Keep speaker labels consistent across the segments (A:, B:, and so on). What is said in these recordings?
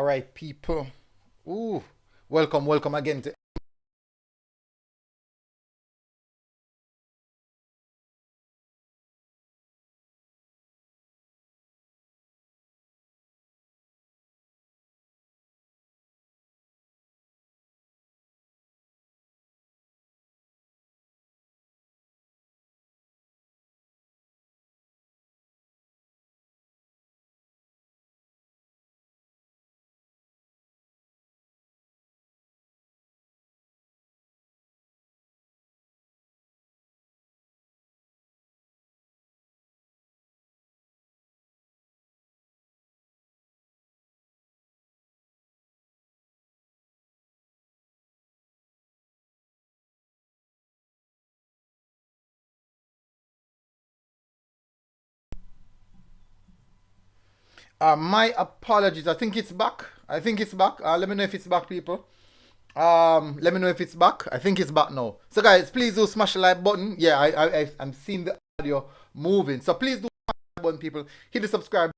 A: All right, people. Ooh, welcome again to. My apologies. I think it's back. I think it's back. Let me know if it's back, people. Let me know if it's back. I think it's back now. So, guys, please do smash the like button. Yeah, I'm seeing the audio moving. So, please do smash the like button, people. Hit the subscribe.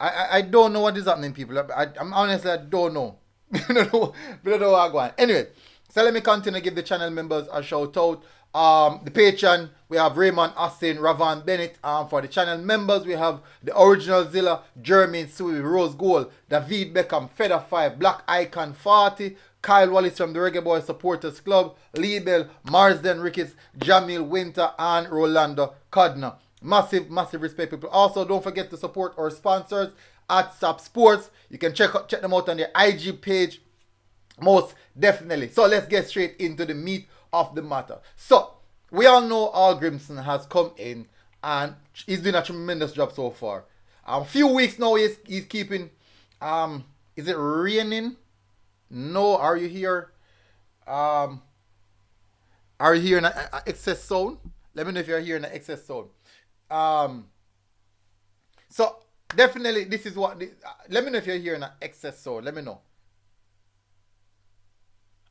A: I don't know what is happening, people. I'm honestly, I don't know. I don't know what I'm going. Anyway, so let me continue to give the channel members a shout out. The Patreon, we have Raymond Austin, Ravan Bennett. For the channel members, we have the original Zilla, Jermaine Sui, Rose Gold, David Beckham, Feather 5, Black Icon 40, Kyle Wallace from the Reggae Boyz Supporters Club, Lee Bell, Marsden Ricketts, Jamil Winter, and Rolando Codner. Massive respect, people. Also, don't forget to support our sponsors at SAP Sports. You can check them out on their IG page, most definitely. So let's get straight into the meat of the matter. So we all know Al Grimson has come in and he's doing a tremendous job so far. A few weeks now he's keeping. Is it raining? No. Are you here? Um, are you here in an excess zone? Let me know if you're here in an excess zone. Um, so definitely this is what. Let me know if you're here in an excess zone. Let me know.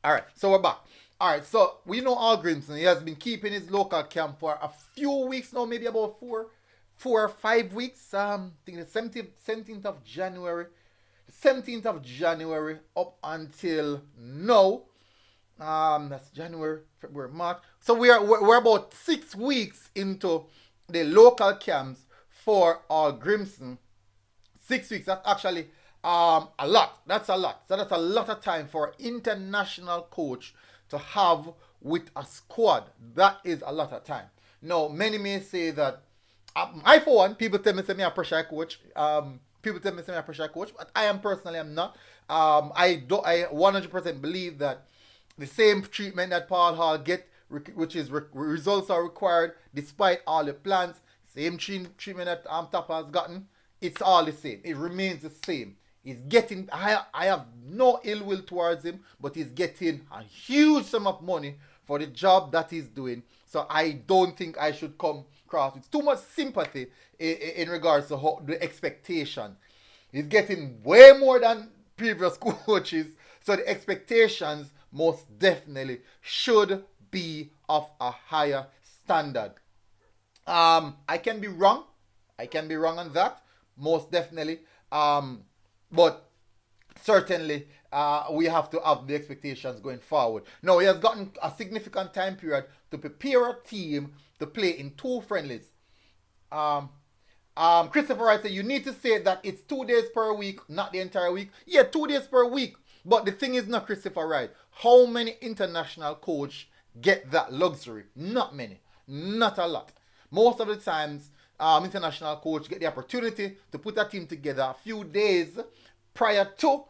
A: All right, so we're back. All right, so we know Al Grimson. He has been keeping his local camp for a few weeks now, maybe about 4 or 5 weeks. I think the 17th of January, 17th of January up until now. That's January, February, March. So we're about 6 weeks into the local camps for Al Grimson. 6 weeks. That's actually a lot. That's a lot. So that's a lot of time for an international coach to have with a squad. That is a lot of time. Now, many may say that I, for one, people tell me say me a pressure coach. People tell me say me a pressure coach, but I am personally am not. I 100% believe that the same treatment that Paul Hall get, which is results are required despite all the plans. Same treatment that Tapa has gotten. It's all the same. It remains the same. He's getting. I have no ill will towards him, but he's getting a huge sum of money for the job that he's doing. So I don't think I should come across with too much sympathy in regards to the expectation. He's getting way more than previous coaches, so the expectations most definitely should be of a higher standard. I can be wrong. I can be wrong on that, most definitely. But certainly, we have to have the expectations going forward. Now, he has gotten a significant time period to prepare a team to play in two friendlies. Um, Christopher Wright said, you need to say that it's 2 days per week, not the entire week. Yeah, 2 days per week. But the thing is not Christopher Wright. How many international coach get that luxury? Not many. Not a lot. Most of the times, international coach get the opportunity to put a team together a few days prior to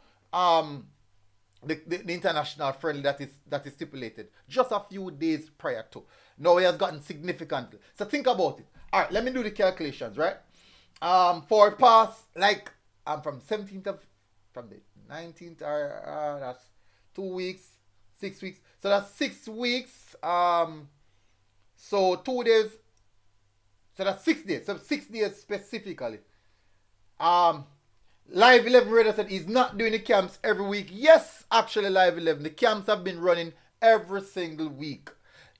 A: the international friendly that is stipulated. Just a few days prior to. Now he has gotten significantly. So think about it. All right, let me do the calculations, right? For past like from 17th of from the 19th, that's 2 weeks, 6 weeks. So that's 6 weeks. So 2 days. So that's 6 days. So 6 days specifically. Um, Live 11 Radio said he's not doing the camps every week. Yes, actually, Live 11. The camps have been running every single week.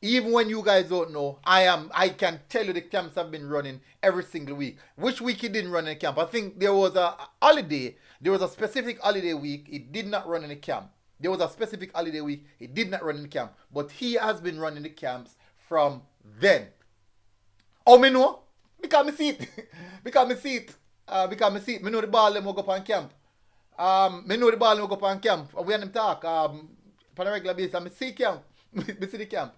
A: Even when you guys don't know, I can tell you the camps have been running every single week. Which week he didn't run in the camp? I think there was a holiday. There was a specific holiday week. He did not run in the camp. There was a specific holiday week. He did not run in the camp. But he has been running the camps from then. Oh, me know? Because me see it. because me see it. Because me see it. Me know the ball them will go up on camp. Me know the ball them will go up on camp. We and them talk. On a regular basis. I see camp. me see the camp.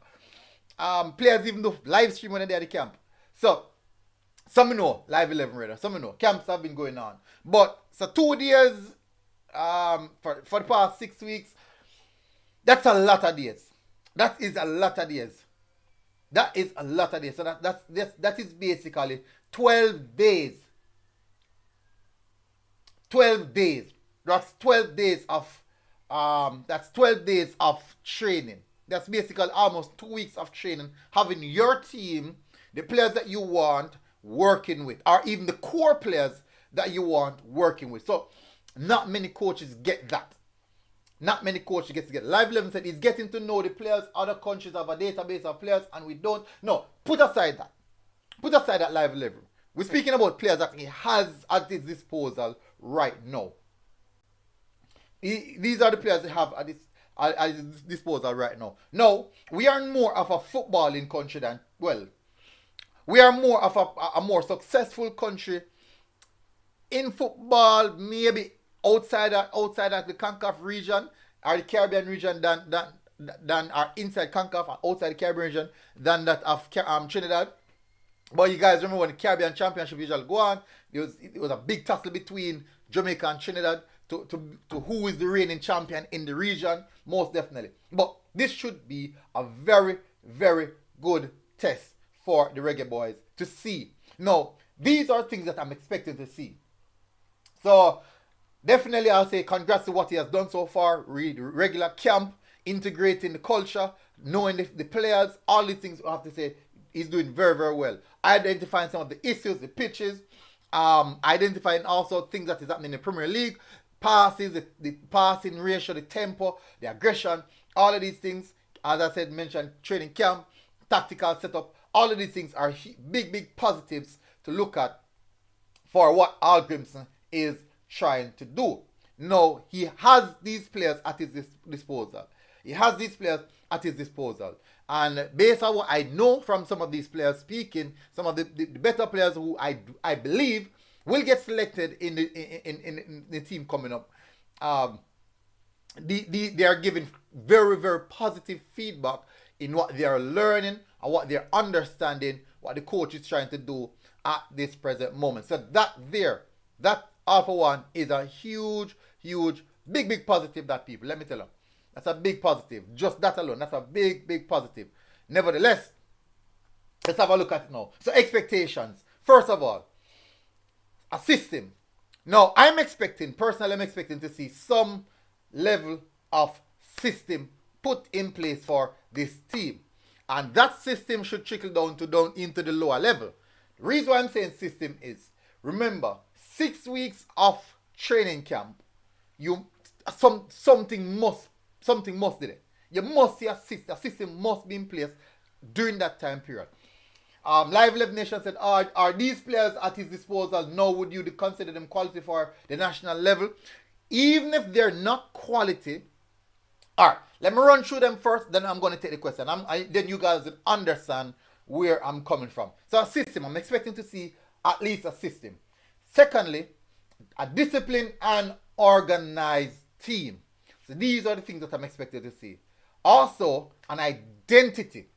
A: Players even do live stream when they're at the camp. So, some know Live 11 radar. Some know camps have been going on. But so 2 days for the past 6 weeks, that's a lot of days. That is a lot of days. That is a lot of days. So that is basically 12 days. 12 days. That's 12 days of training. That's basically almost 2 weeks of training, having your team, the players that you want working with, or even the core players that you want working with. So not many coaches get that. Not many coaches get to get. Live 11 said he's getting to know the players. Other countries have a database of players and we don't. No, put aside that. Put aside that Live 11. We're speaking about players that he has at his disposal right now. These are the players they have at his disposal right now. No, we are more of a footballing country than, well, we are more of a more successful country in football, maybe outside of the CONCACAF region or the Caribbean region than our inside CONCACAF and outside the Caribbean region than that of Trinidad. But you guys remember when the Caribbean Championship usually go on, it was a big tussle between Jamaica and Trinidad to who is the reigning champion in the region, most definitely. But this should be a very, very good test for the Reggae Boyz to see. Now, these are things that I'm expecting to see. So, definitely I'll say congrats to what he has done so far. Regular camp, integrating the culture, knowing the players, all these things I have to say he's doing very, very well. Identifying some of the issues, the pitches, identifying also things that is happening in the Premier League, passes, the passing ratio, the tempo, the aggression, all of these things, as I said, mentioned, training camp, tactical setup, all of these things are big, big positives to look at for what Al Grimson is trying to do. Now, he has these players at his disposal. He has these players at his disposal. And based on what I know from some of these players speaking, some of the better players who I believe will get selected in the team coming up, they are giving very, very positive feedback in what they are learning and what they're understanding, what the coach is trying to do at this present moment. So that Alpha One is a huge, huge, big, big positive that people, let me tell you. That's a big positive. Just that alone. That's a big, big positive. Nevertheless, let's have a look at it now. So expectations. First of all, a system. Now, personally, I'm expecting to see some level of system put in place for this team. And that system should trickle down into the lower level. The reason why I'm saying system is, remember, 6 weeks of training camp, something must do it. You must see a system must be in place during that time period. Live 11 Nation said, are these players at his disposal now? Would you consider them quality for the national level? Even if they're not quality, alright, let me run through them first, then I'm going to take the question. Then you guys will understand where I'm coming from. So a system, I'm expecting to see at least a system. Secondly, a disciplined and organized team. So these are the things that I'm expected to see. Also, an identity.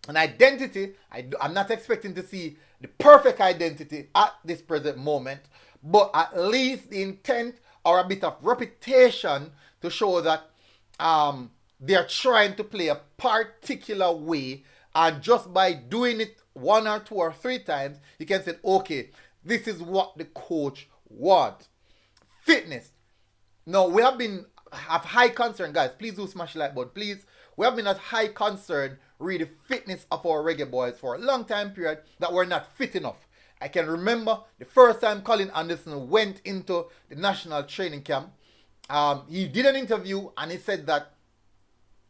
A: I'm not expecting to see the perfect identity at this present moment, but at least the intent or a bit of reputation to show that they're trying to play a particular way, and just by doing it 1 or 2 or 3 times, you can say, okay, this is what the coach what? Fitness. No, we have high concern, guys. Please do smash the like button, please. We have been at high concern re the fitness of our Reggae Boyz for a long time period that we're not fit enough. I can remember the first time Colin Anderson went into the national training camp. He did an interview and he said that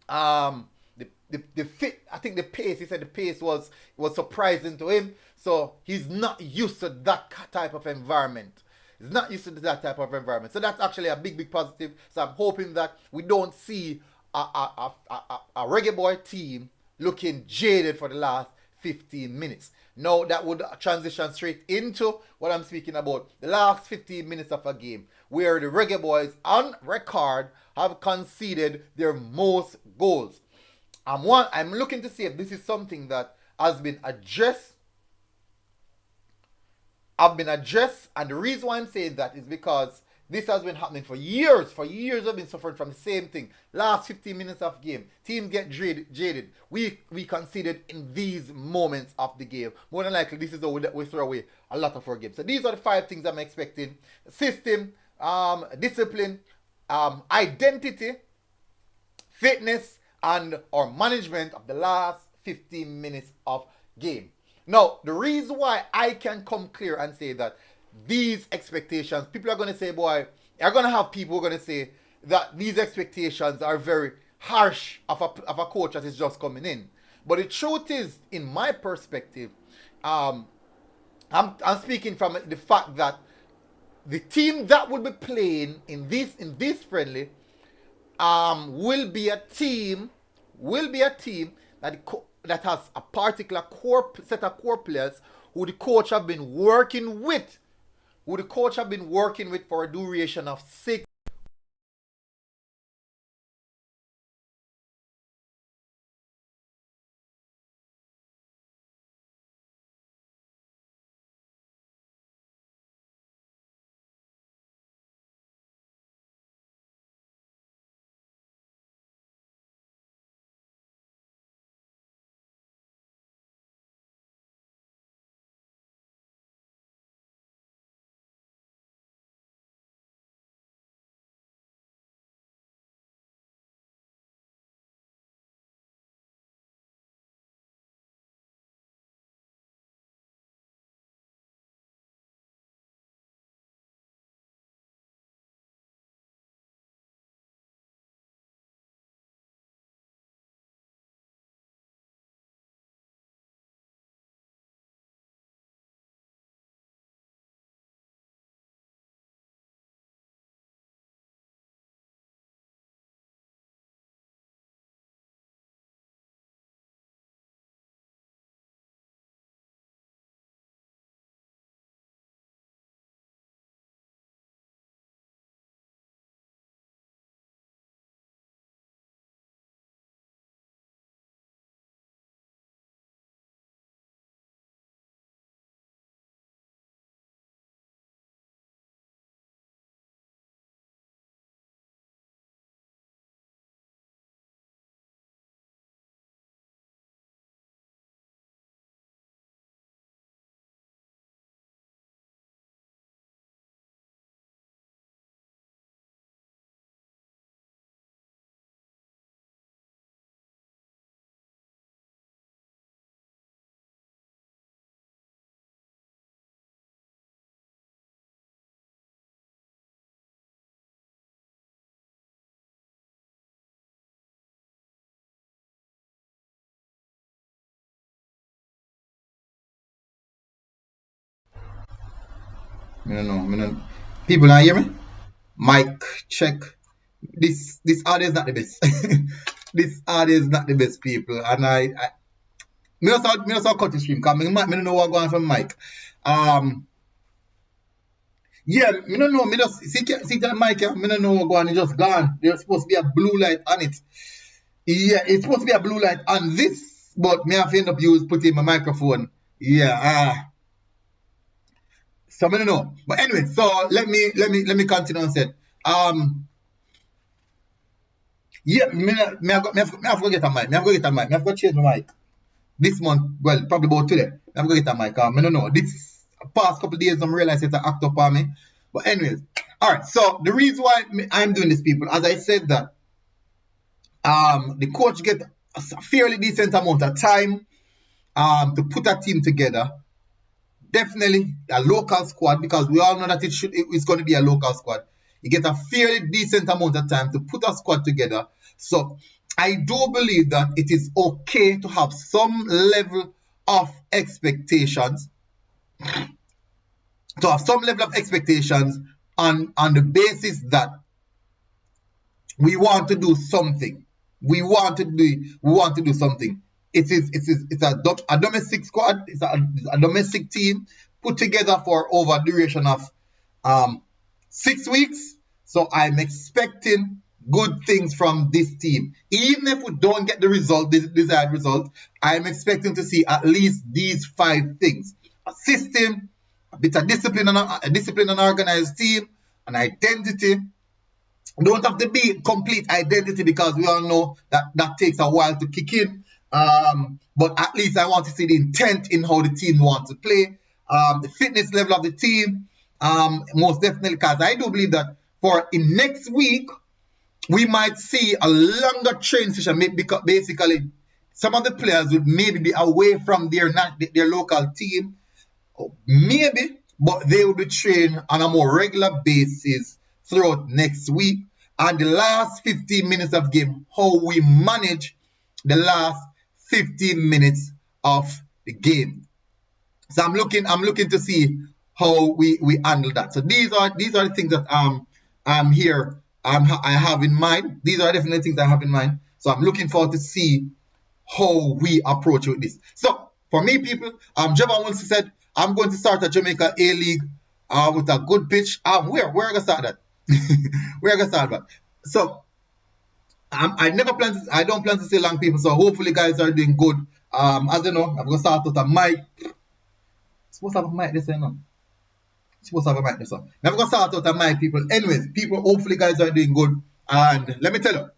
A: the fit, I think the pace, he said the pace was surprising to him. So he's not used to that type of environment. He's not used to that type of environment. So that's actually a big positive. So I'm hoping that we don't see a Reggae Boy team looking jaded for the last 15 minutes. Now that would transition straight into what I'm speaking about. The last 15 minutes of a game where the Reggae Boyz on record have conceded their most goals. I'm looking to see if this is something that has been addressed. Have been addressed, and the reason why I'm saying that is because this has been happening for years. For years, I've been suffering from the same thing. Last 15 minutes of game, teams get jaded. We conceded in these moments of the game. More than likely, this is how we throw away a lot of our games. So these are the 5 things I'm expecting: system, discipline, identity, fitness, and our management of the last 15 minutes of game. Now, the reason why I can come clear and say that these expectations, people are going to say, boy, are going to have people who are going to say that these expectations are very harsh of a coach that is just coming in. But the truth is, in my perspective, I'm speaking from the fact that the team that will be playing in this friendly will be a team that has a particular set of core players who the coach have been working with, for a duration of 6. I don't know. I mean, people not hear me? Mic check. This audio is not the best. This audio is not the best, people. And me also cut the stream because I don't know what going on from Mike. Yeah, me don't know. Me just see the mic. Me don't know what going on. It's just gone. There's supposed to be a blue light on it. Yeah, it's supposed to be a blue light on this, but me have to end up putting my microphone. Yeah. So I don't know. But anyway, so let me continue and say. Yeah, me have to get a mic. Me have to get a mic. Me have to change my mic. This month, well, probably about today. Me have to get a mic. I don't know. This past couple of days, I realized it's an act up on me.
B: But anyways, all right. So the reason why I'm doing this, people, as I said that the coach get a fairly decent amount of time to put a team together. Definitely a local squad, because we all know that it's going to be a local squad. You get a fairly decent amount of time to put a squad together. So I do believe that it is okay to have some level of expectations, on the basis that we want to do something. We want to do something. It's a domestic squad. It's a domestic team put together for over a duration of 6 weeks. So I'm expecting good things from this team. Even if we don't get the desired result, I'm expecting to see at least these 5 things: a system, a bit of discipline, and organized team, an identity. Don't have to be complete identity, because we all know that takes a while to kick in. But at least I want to see the intent in how the team wants to play, the fitness level of the team, most definitely, because I do believe that for in next week we might see a longer train session. Because basically some of the players would maybe be away from their local team, maybe, but they will be trained on a more regular basis throughout next week. And the last 15 minutes of game, how we manage the last 15 minutes of the game. So I'm looking to see how we handle that. So these are the things that I'm here I have in mind. These are definitely things I have in mind. So I'm looking forward to see how we approach with this. So for me, people, Javon Wilson said I'm going to start a Jamaica A League with a good pitch. Where I gonna start that? Where I gonna start that? So I don't plan to say long, people. So hopefully guys are doing good. As you know, I'm gonna start with a mic. Supposed to have a mic this year, no? Supposed to have a mic this year. I'm gonna start with a mic, people. Anyways, people, hopefully guys are doing good. And let me tell you,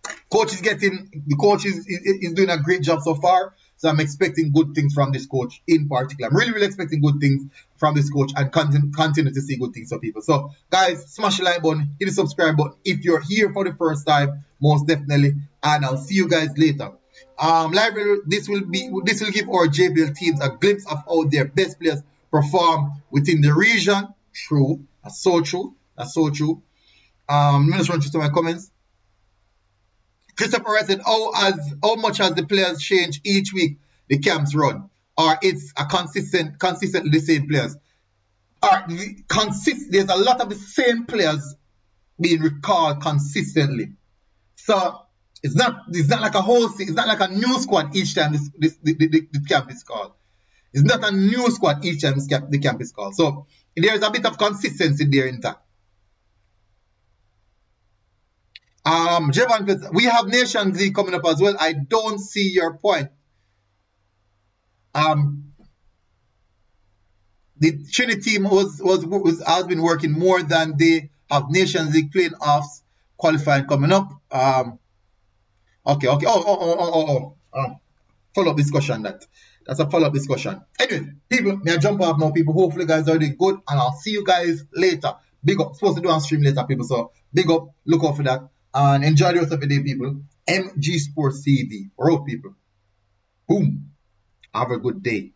B: the coach is doing a great job so far. So I'm expecting good things from this coach in particular. I'm really expecting good things from this coach, and continue to see good things for people. So guys, smash the like button, hit the subscribe button if you're here for the first time, most definitely. And I'll see you guys later. Library, this will give our JBL teams a glimpse of how their best players perform within the region. True. That's so true. Let me just run through my comments. Christopher said, how much has the players changed each week the camps run? Or it's a consistently the same players? There's a lot of the same players being recalled consistently. So it's not like it's not like a new squad each time the camp is called. It's not a new squad each time the camp is called. So there's a bit of consistency there in that. Jevan, we have Nations League coming up as well. I don't see your point. The Trinity team has been working more than they have Nations League playing offs qualifying coming up. Okay. Follow-up discussion that's a follow-up discussion. Anyway, people, may I jump off now, people. Hopefully guys are doing good, and I'll see you guys later. Big up. Supposed to do on stream later, people. So big up, look out for that. And enjoy the rest of the day, people. MG Sports TV. Road, people. Boom. Have a good day.